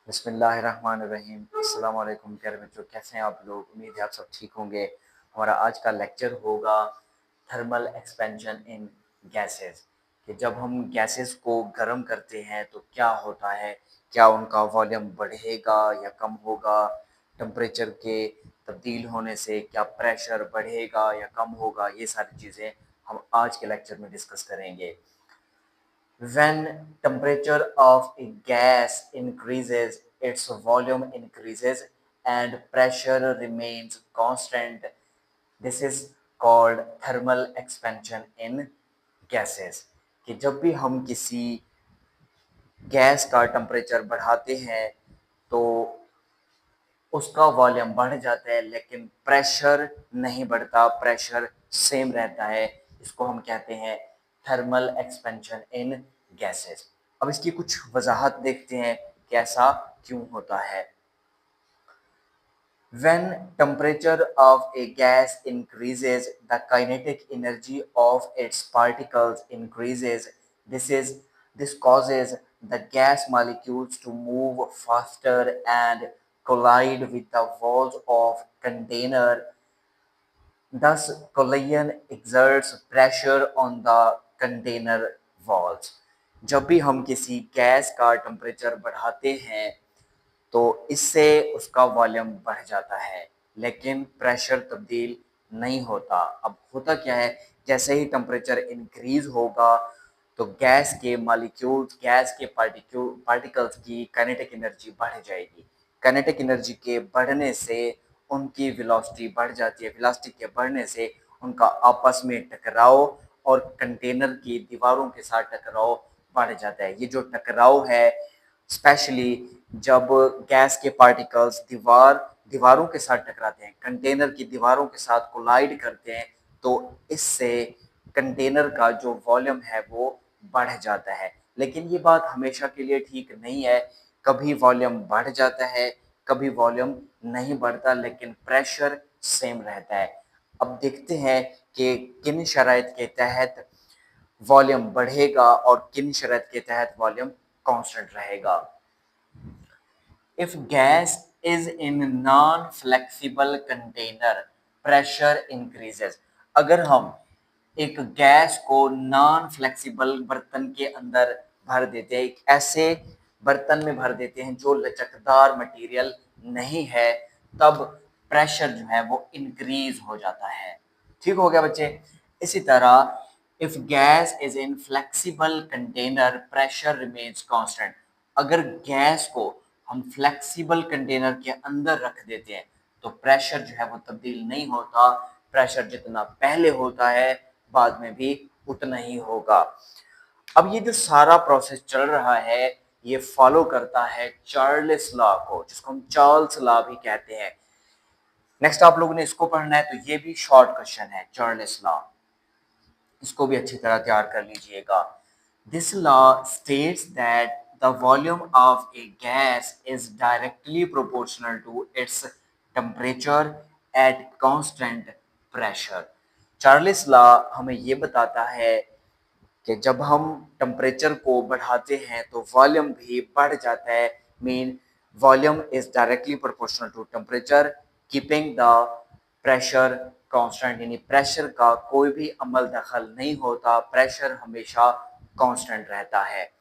बिस्मिल्लाहिर्रहमानिर्रहीम। अस्सलाम वालेकुम प्यारे बच्चों, कैसे हैं आप लोग। उम्मीद है आप सब ठीक होंगे। हमारा आज का लेक्चर होगा थर्मल एक्सपेंशन इन गैसेस, कि जब हम गैसेस को गर्म करते हैं तो क्या होता है, क्या उनका वॉल्यूम बढ़ेगा या कम होगा, टेम्परेचर के तब्दील होने से क्या प्रेशर बढ़ेगा या कम होगा, ये सारी चीज़ें हम आज के लेक्चर में डिस्कस करेंगे। When temperature of a gas increases, its volume increases and pressure remains constant. This is called thermal expansion in gases। कि जब भी हम किसी गैस का टेम्परेचर बढ़ाते हैं तो उसका वॉल्यूम बढ़ जाता है, लेकिन प्रेशर नहीं बढ़ता, प्रेशर सेम रहता है। इसको हम कहते हैं थर्मल एक्सपेंशन इन गैसेस। अब इसकी कुछ वजाहत देखते हैं कि ऐसा क्यों होता है। When temperature of a gas increases, the kinetic energy of its particles increases. This causes the gas molecules to move faster and collide with the walls of container. Thus, collision exerts pressure on the container walls। जब भी हम किसी gas का temperature बढ़ाते हैं तो इससे उसका वॉल्यूम बढ़ जाता है, लेकिन प्रेशर तब्दील नहीं होता। अब होता क्या है, जैसे ही टेम्परेचर इंक्रीज होगा तो गैस के मॉलिक्यूल्स, गैस के पार्टिकल्स की काइनेटिक एनर्जी बढ़ जाएगी। काइनेटिक एनर्जी के बढ़ने से उनकी वेलोसिटी बढ़ जाती है। वेलोसिटी के बढ़ने से उनका आपस में टकराव और कंटेनर की दीवारों के साथ टकराव बढ़ जाता है। ये जो टकराव है, स्पेशली जब गैस के पार्टिकल्स दीवारों के साथ टकराते हैं, कंटेनर की दीवारों के साथ कोलाइड करते हैं, तो इससे कंटेनर का जो वॉल्यूम है वो बढ़ जाता है। लेकिन ये बात हमेशा के लिए ठीक नहीं है। कभी वॉल्यूम बढ़ जाता है, कभी वॉल्यूम नहीं बढ़ता, लेकिन प्रेशर सेम रहता है। अब देखते हैं कि किन शराइत के तहत वॉल्यूम बढ़ेगा और किन शराइत के तहत वॉल्यूम कांस्टेंट रहेगा। If gas is in non-flexible container, pressure increases। अगर हम एक गैस को नॉन फ्लेक्सिबल बर्तन के अंदर भर देते हैं, एक ऐसे बर्तन में भर देते हैं जो लचकदार मटेरियल नहीं है, तब प्रेशर जो है वो इंक्रीज हो जाता है। ठीक हो गया बच्चे। इसी तरह if gas is in flexible container, pressure remains constant. अगर गैस को हम फ्लेक्सिबल कंटेनर के अंदर रख देते हैं तो प्रेशर जो है वो तब्दील नहीं होता। प्रेशर जितना पहले होता है बाद में भी उतना ही होगा। अब ये जो सारा प्रोसेस चल रहा है ये फॉलो करता है चार्ल्स लॉ को, जिसको हम चार्ल्स लॉ भी कहते हैं। नेक्स्ट आप लोगों ने इसको पढ़ना है, तो ये भी शॉर्ट क्वेश्चन है, चार्ल्स लॉ। इसको भी अच्छी तरह तैयार कर लीजिएगा। This law states that the volume of a gas is directly proportional to its temperature at constant pressure. Charles law हमें ये बताता है कि जब हम टेम्परेचर को बढ़ाते हैं तो वॉल्यूम भी बढ़ जाता है। Mean volume is directly proportional to temperature, keeping the pressure constant. यानी प्रेशर का कोई भी अमल दखल नहीं होता, प्रेशर हमेशा कांस्टेंट रहता है।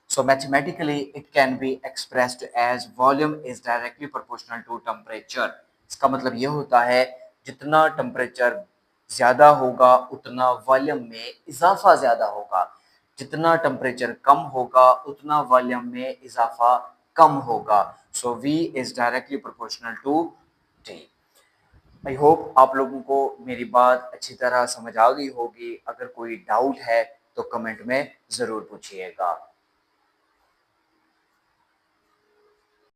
So mathematically it can be expressed as volume is directly proportional to temperature। इसका मतलब ये होता है जितना टेम्परेचर ज़्यादा होगा उतना वॉल्यूम में इजाफा ज़्यादा होगा, जितना टेम्परेचर कम होगा उतना वॉल्यूम में इजाफा कम होगा। सो V is directly proportional to T। I hope आप लोगों को मेरी बात अच्छी तरह समझ आ गई होगी। अगर कोई डाउट है तो कमेंट में ज़रूर पूछिएगा।